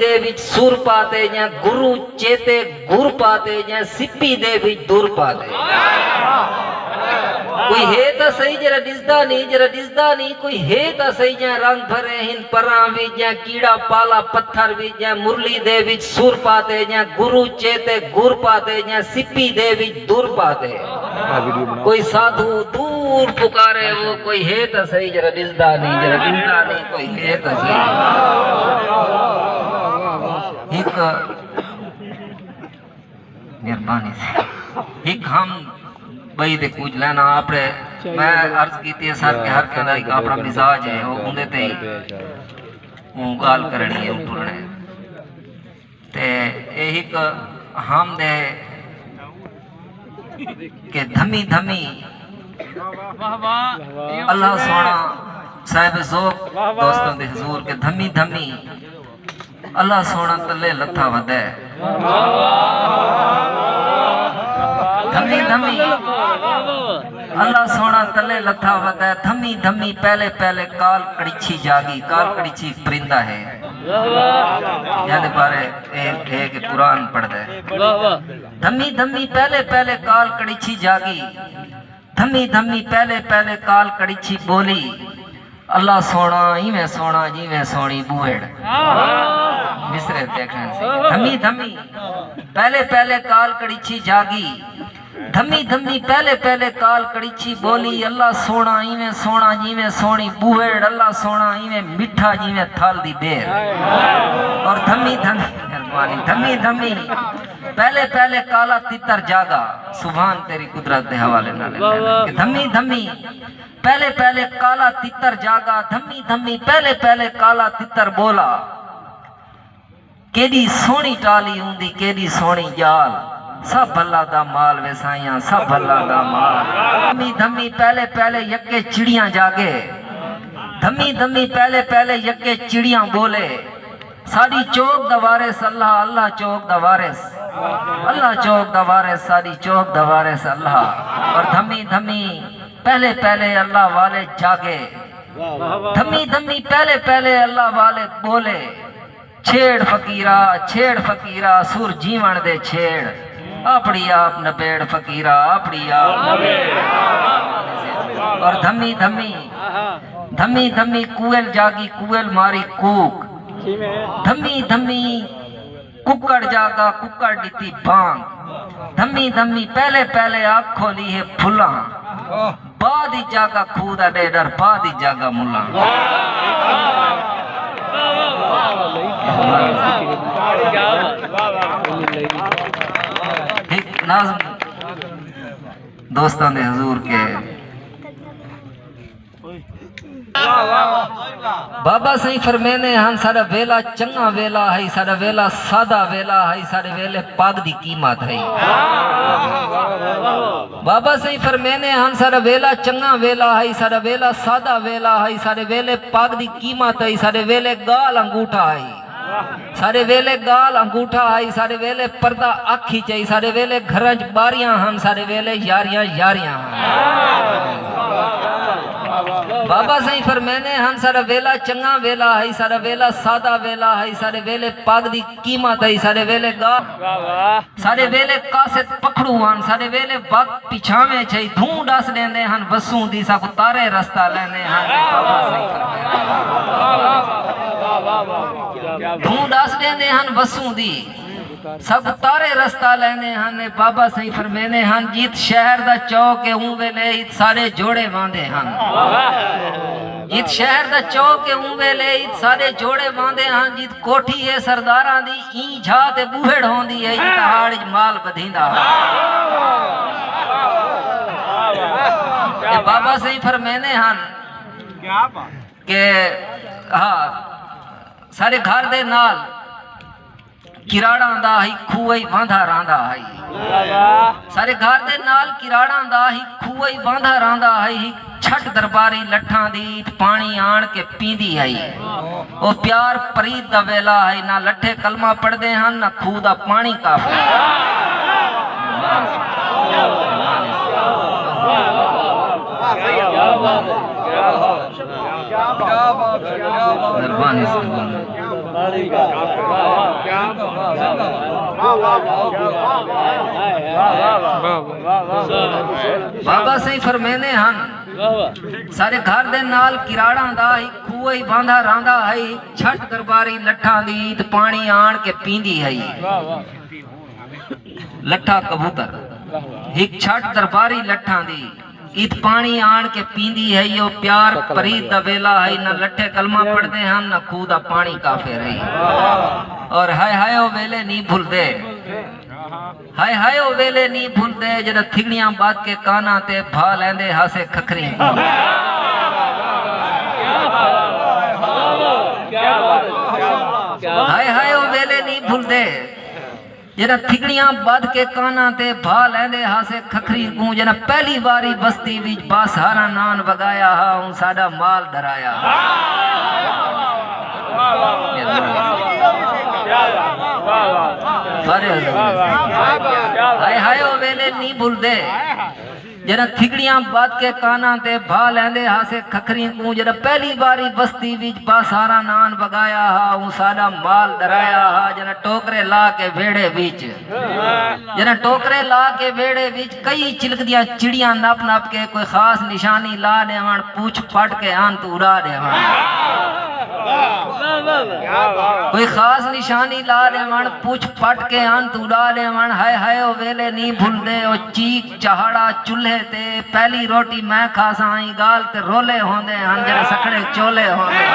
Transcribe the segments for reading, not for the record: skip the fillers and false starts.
दे विच सुर पाते या गुरु चेते गुर पाते या सिप्पी दे विच दूर पाते। कोई है तो सही जरा दिसदा नहीं कोई है तो सही जा रंग भरे हिन परा भी जा कीड़ा पाला पत्थर भी जा मुरली दे विच सुर पाते जा गुरु चेते गुर पाते जा सिप्पी दे विच दूर पाते। कोई साधु दूर पुकारे वो कोई है तो सही जरा दिसदा नहीं कोई है तो सही। एक मेहरबानी से एक हम भाई दे कुछ लेना आपने मैं अर्ज की थी सर के हर कहना एक अपना मिजाज है वो उन्दे ते वो गाल करनी है उठने ते एक हम दे के धमी धमी अल्लाह सोना साहिब ज़ौक़ दोस्तों दे हुजूर के धमी धमी अल्लाह सोना तले लथा वदे धमी धमी अल्लाह सोना तले लथा वदे धमी धमी पहले पहले काल कड़ीछी जागी। काल कड़ीछी परिंदा है याद बारे एक के कुरान पढ़ दे। धमी धमी पहले पहले काल कड़ीछी जागी धमी धमी पहले पहले काल कड़ीछी बोली अल्लाह सोना इवें सोना जिवें सोनी बूहेड़ मिसरे देखने से। धमी धमी पहले पहले काल कड़ीछी जागी धमी धमी पहले पहले काल कड़ीछी बोली अल्लाह सोना इवें सोना जिवें सोनी बूहेड़ अल्लाह सोना इवें मिठा जिवें थाल दी बेर। और धमी धमी मेहरबानी धमी धमी पहले पहले काला तितर जागा सुभान तेरी कुदरत के हवाले नाल। धमी धमी पहले पहले काला तितर जागा धमी धमी पहले पहले काला तितर बोला केदी सोनी टाली हुंदी केदी सोनी जाल सब भला दा माल वेसाइयां सब भला दा माल। धमी धमी पहले पहले यके चिड़ियां जागे धमी धमी पहले पहले यके चिड़ियां बोले साड़ी चौक दवारिस अल्लाह अल्लाह चौक दवारिस अल्लाह चौक दवारिस साड़ी चौक दवारिस अल्लाह। और धमी धमी पहले पहले अल्लाह वाले जागे धमी धमी पहले पहले अल्लाह वाले बोले छेड़ फकीरा सुर जीवन दे छेड़ अपनी आप नबेड़ फकीरा अपनी आप नबेड़। और धमी धमी धमी धमी कुएल जागी कुएल मारी कूक धमी धमी कुक्कड़ जागा कुक्कड़ दी बांग धमी धमी पहले पहले आँख खोली है फुला बाद ही जागा खूदा डेडर बाद ही जागा मुला। एक नाज़म दोस्तों ने हुजूर के बाबा सही फरमाने हन सारा वेला चंगा वेला है सारा वेला सादा वेला है सारे वेले पाग दी कीमत है। बाबा सही फरमाने हन सारा वेला चंगा वेला है सारा वेला सादा वेला है सारे वेले पाग दी कीमत है सारे वेले गाल अंगूठा है सारे वेले गाल अंगूठा है सारे वेले पर्दा आखी चाहिए सारे वेले घर बारियां हम सारे वेले यारियां यारियां। बाबा सही फरमाने हम सारा वेला चंगा वेला है सारा वेला सादा वेला है सारे वेले पाग दी कीमत है सारे वेले गा सारे वेले कासे पखड़ू हन सारे वेले वक्त पिछावे छै धूं डास लेंदे हन वसू दी सब तारे रास्ता लेंदे हन। बाबा सही फरमाने धूं डास लेंदे हन वसू दी सब तारे रास्ता लेने हन। बाबा सही फरमाने हन जीत शहर दा चौक है ऊं वेले इत सारे जोड़े बांधे हन जीत शहर दा चौक है ऊं वेले इत सारे जोड़े बांधे हन जीत कोठी है सरदारां दी ई झा ते बूहेड़ होंदी है इत हाड़ माल बधींदा। बाबा सही फरमाने हन के हाँ सारे घर दे नाल किराड़ा दा ही खूई बांधा रांदा है सारे घर दे नाल किराड़ा दा ही खूई बांधा रांदा है छठ दरबारी लठां दी पानी आन के पींदी है ओ प्यार परीद दा वेला है ना लठे कलमा पढ़दे हन ना खूह दा पानी काफी। मेहरबानी बाबा सही फरमेने हन सारे घर दे नाल किराड़ा दा ही खूह ही बांधा रांदा है छठ दरबारी लट्ठा दी ते पानी आण के पींदी है लट्ठा कबूतर एक छठ दरबारी लट्ठा दी इत पानी आण के पींदी है यो प्यार परी दा वेला है न लट्ठे कलमा पढ़दे हैं न खूह दा पानी काफे रही और हाय ओ वेले नहीं भूलदे हाय ओ वेले नहीं भूलदे जरा थिगड़ियां बात के काना ते भा लेंदे हासे खखरी हाय ओ वेले नहीं भूलदे जरा थिगड़ियां बात के काना ते भा लेंदे हासे खखरी को जना पहली बारी बस्ती विच बासहारा नान वगाया हा हूं साडा माल डराया हाय ओ वेले नहीं भूलदे जरा थिगड़ियां बात के काना ते भा लेंदे हासे खखरी को जरा पहली बारी बस्ती विच बासहारा नान वगाया हा हूं साडा माल डराया हा जना टोकरे ला के वेड़े विच जना टोकरे ला के वेड़े विच कई चिलकदियां चिड़ियां नप नप के कोई खास निशानी ला देवण पूछ पट के अंत उड़ा देवण कोई खास निशानी ला देवण पूछ पट के अंत उड़ा देवण हाय ओ वेले नहीं भूलदे ओ चीक चहाड़ा चूल्हे ते पहली रोटी मैं खासा आई गाल ते रोले होंदे हन जड़े सखड़े चोले होंदे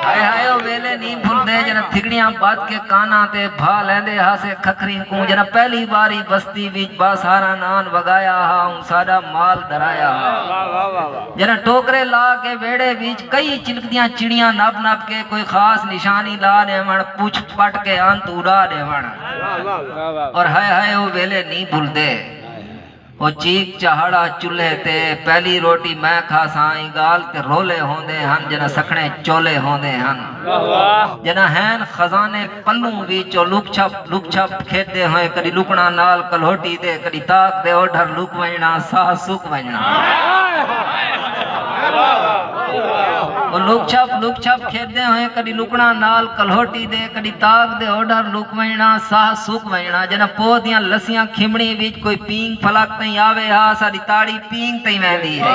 हाय ओ वेले नहीं भूलदे जना थिगड़ियां बात के काना ते भा लेंदे हासे खखरी को जना पहली बारी बस्ती विच बासहारा नान वगाया हा हूं साडा माल डराया जना टोकरे ला के वेड़े विच कई चिलकदियां चिड़ियां नप नप के कोई खास निशानी ला देवण पूछ पट के अंत उड़ा देवण और हाय ओ वेले नहीं भूलदे ओ चीक चहाड़ा चूल्हे ते पहली रोटी मैं खासाई गाल ते रोले होंदे हन जना सखणे चोले होंदे हन जना हैन खजाने पल्लू विच लुक छप खेदे होए कदी लुकना नाल कलोटी दे कदी ताक दे ओढ़र लुक वणा सा सुख वणा ओ लुक छप खेदे होए कदी लुकना नाल कलोटी दे कदी ताक दे ओढ़र लुक वणा सा सुख वणा जना पो दियां लसियां खिमणी विच कोई पींग फलक आवे हा साडी ताड़ी पींग तई वेंदी है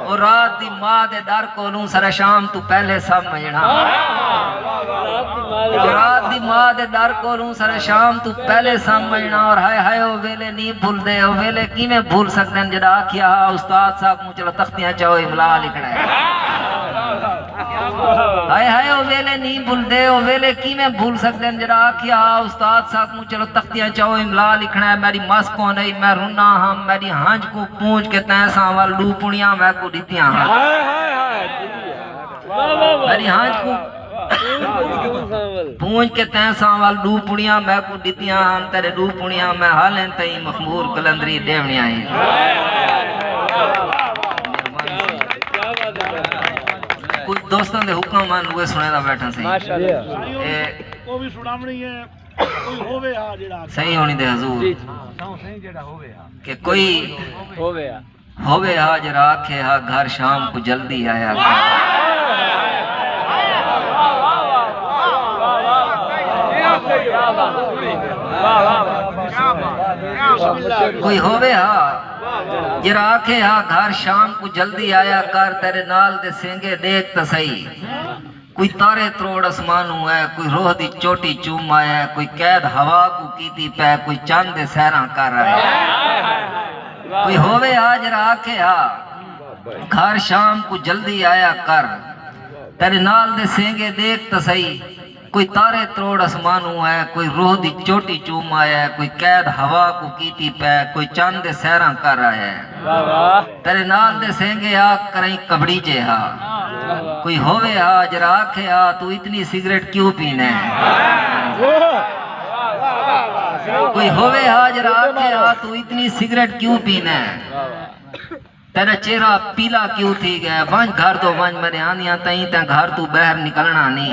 और रात दी मां दे दर कोलू सरा शाम तू पहले समझना रात दी मां दे दर कोलू सरा शाम तू पहले समझना और हाय ओ वेले नहीं भूलदे ओ वेले किवें भूल सकदे न जेड़ा आखिया उस्ताद साहब मु चलो तख्तियां चाओ इमला लिखना है हाय ओ वेले नहीं भूलदे ओ वेले किवें भूल सकदे न जेड़ा आखिया उस्ताद साहब मु चलो तख्तियां चाओ इमला लिखना है मेरी मस को नहीं मैं रुना हम मेरी हांज को पूंछ के तैसा वाल लूपुणियां मैं को दितियां मेरी हांज को पूंछ के तैसा वाल लूपुणियां मैं को दितियां तेरे लूपुणियां मैं हालें तई मखमूर कलंदरी देवनियां कुछ दोस्तों दे हुक्म मान हुए सुने दा बैठा सही माशाअल्लाह को भी सुनावनी है कोई होवे हा जेड़ा सही होनी दे हुजूर सही जेड़ा होवे हा कि कोई होवे हा जरा आखे हा घर शाम को जल्दी आया कोई होवे हा जरा आखे हा घर शाम को जल्दी आया कर तेरे नाल दे सेंगे देख त सही कोई तारे त्रोड़ आसमानू है कोई रोह दी चोटी चूम आया कोई कैद हवा को कीती पै कोई चंद दे सहरा कर रहा है कोई होवे हा जरा आखे हा घर शाम को जल्दी आया कर तेरे नाल दे सेंगे देख त सही कोई तारे त्रोड़ आसमानू है कोई रोह दी चोटी चूम आया कोई कैद हवा को कीती पै कोई चंद दे सहरा कर रहा है तेरे नाल दे सेंगे हा करई कबड़ी जे हा कोई होवे हा जरा आखे हा तू इतनी सिगरेट क्यों पीने कोई होवे हा जरा आखे हा तू इतनी सिगरेट क्यों पीने तेरा चेहरा पीला क्यों थी गया, वंज घर तो वंज मेरे आंदियां तई ते घर तू बाहर निकलना नहीं।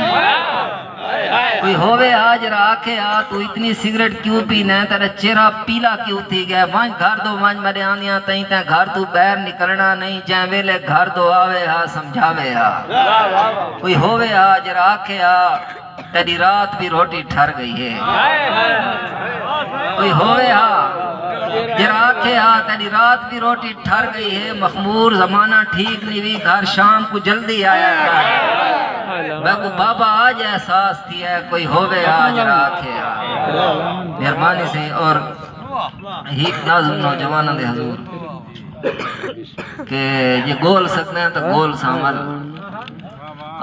कोई होवे आज राखे आ तू इतनी सिगरेट क्यों पीना, तेरा चेहरा पीला क्यों थी गया, वंज घर तो वंज मेरे आंदियां तई ते घर तू बाहर निकलना नहीं। जै वेले घर तो आवे हा समझावे हा। कोई होवे आज राखे आ तेरी रात भी रोटी ठहर गई है। कोई होवे हा जरा के आ तेरी रात भी रोटी ठहर गई है। मखमूर जमाना ठीक नहीं भी, घर शाम को जल्दी आया कर। मैं को बाबा आज एहसास थी है। कोई होवे आज राखे मेहरबानी से। और ही नाज़ुम नौजवान दे हजूर के ये गोल सकते हैं तो गोल सामल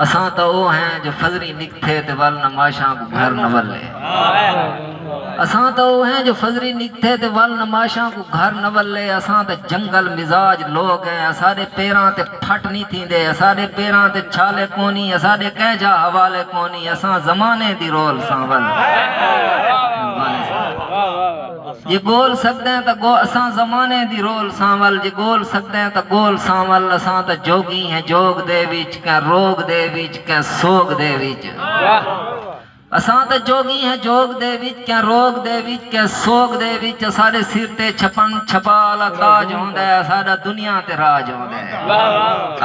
असा तो वो हैं जो फजरी निकथे ते वल नमाशा को घर नवले। असा तो वो हैं जो फजरी निकथे ते वल नमाशा को घर नवले। असा तो जंगल मिजाज लोग हैं। असारे पैरां ते फट नहीं थींदे, असारे पैरां ते छाले कोनी, असारे कहजा हवाले कोनी। असा जमाने दी रोल सांवल ये गोल सकते हैं तो गो असा जमाने दी रोल सांवल। जे गोल सकते हैं तो गोल सांवल। असा तो जोगी हैं जोग दे विच कै रोग दे विच कै सोग दे विच। असा तो जोगी हैं जोग दे विच कै रोग दे विच कै सोग दे विच। सारे सिर ते छपन छपाला ताज होंदा है, सारा दुनिया ते राज होंदा है।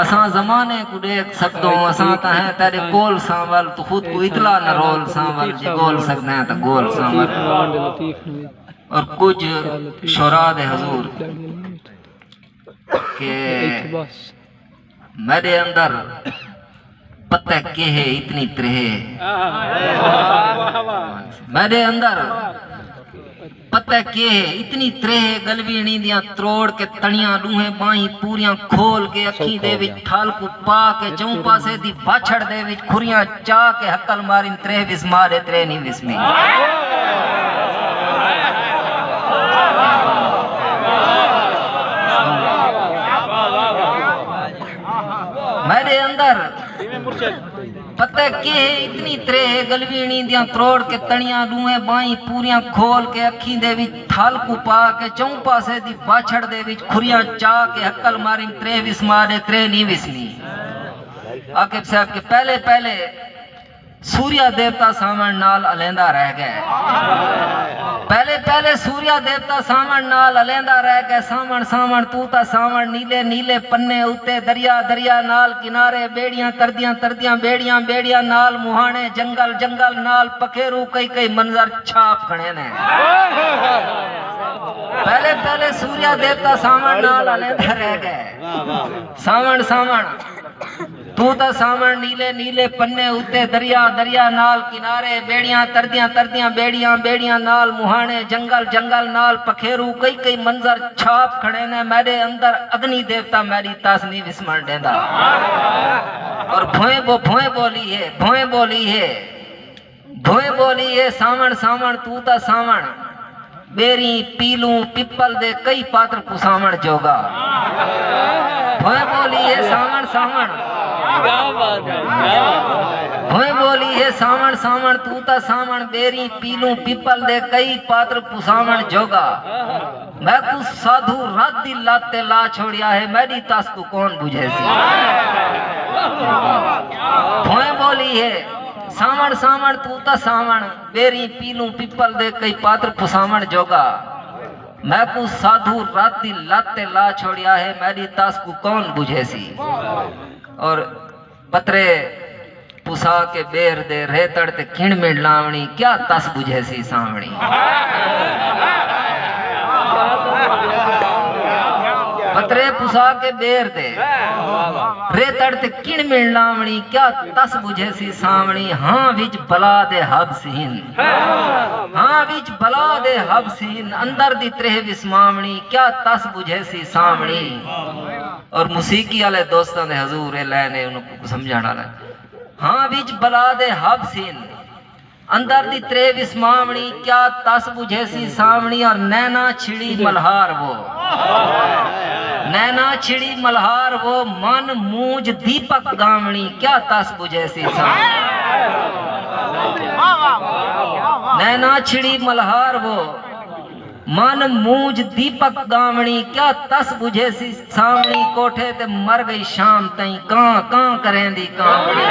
असा जमाने को देख सकदो असा तो है तेरे गोल सांवल। तो खुद को इतला न रोल सांवल। जे गोल सकते हैं तो गोल सांवल। और कुछ शोरा दे हजूर के मेरे अंदर पता के है इतनी त्रेह, मेरे अंदर पता के है इतनी त्रेह। गलवीनी दियां त्रोड़ के तड़ियां रूहें बाही पूरियां खोल के अखी दे विच थाल को पा के चौं पासे दी बाछड़ दे विच खुरियां चा के हकल मारिन त्रेह विस मारे त्रेह नहीं विस्मी। मेरे अंदर पता के इतनी त्रेह। गलवीनी दियां त्रोड़ के तड़ियां रूहें बाही पूरियां खोल के अखी दे विच थाल को पा के चौं पासे दी बाछड़ दे विच खुरियां चा के हकल मारिन त्रेह विस मारे त्रेह नहीं विस्मी। आकिब साहब के पहले पहले सूर्या देवता सामण नाल अलेंदा रह गए। पहले पहले सूर्या देवता सामण नाल अलेंदा रह गए। सामण सामण तू ता सामण नीले नीले पन्ने उत्ते दरिया दरिया नाल किनारे बेड़ियां तरदियां तरदियां बेड़ियां बेड़ियां नाल मुहाने जंगल जंगल नाल पखेरू कई कई मंजर छाप खड़े ने। पहले पहले सूर्या देवता सामण नाल अलेंदा रह गए। सामण सामण तू ता सामण नीले नीले पन्ने उत्ते दरिया दरिया नाल किनारे बेड़ियां तरदियां तरदियां बेड़ियां बेड़ियां नाल मुहाने जंगल जंगल नाल पखेरू कई कई मंजर छाप खड़े ने। मेरे अंदर अग्नि देवता मेरी तासनी विस्मरण देंदा। और भोए बोली है भोए बोली है भोए बोली है। सामण सामण तू ता सामण बेरी पीलू पिपल दे कई पात्र कुसामण जोगा। भोए बोली है सामण सामण भोए बोली है सामण सामण तू ता सामण बेरी पीलू पिपल दे कई पात्र पुसामण जोगा। मैं कुछ साधु रात दी लाते ला छोड़िया है, मेरी तास को कौन बुझे सी। भोए बोली है सामण सामण तू ता सामण बेरी पीलू पिपल दे कई पात्र पुसामण जोगा। मैं कुछ साधु रात दी लाते ला छोड़िया है, मेरी तास को कौन बुझे सी। और पत्रे पुसा के बेर दे रेतड़ ते खिण में लावणी क्या तस बुझे सी सावणी। पत्रे पुसा के बेर दे रेतड़ ते किण में लावणी क्या तस बुझे सी सावणी। हाँ विच बला दे हब सीन हाँ विच बला दे हब सीन अंदर दी त्रेह विस्मावणी क्या तस बुझे सी सावणी। और मुसीकी वाले दोस्तों ने हजूर लैने उनको समझाना है। हाँ विच बला दे हब सीन अंदर दी त्रेह विस्मावणी क्या तस बुझे सी सावणी। और नैना छिड़ी मल्हार वो नैना छिड़ी मल्हार वो मन मूंज दीपक गावणी क्या तस बुझे सी सावणी। नैना छिड़ी मल्हार वो मन मूंज दीपक गावणी क्या तस बुझे सी सावणी कोठे ते मर गई शाम तई कां कां करें दी कावणी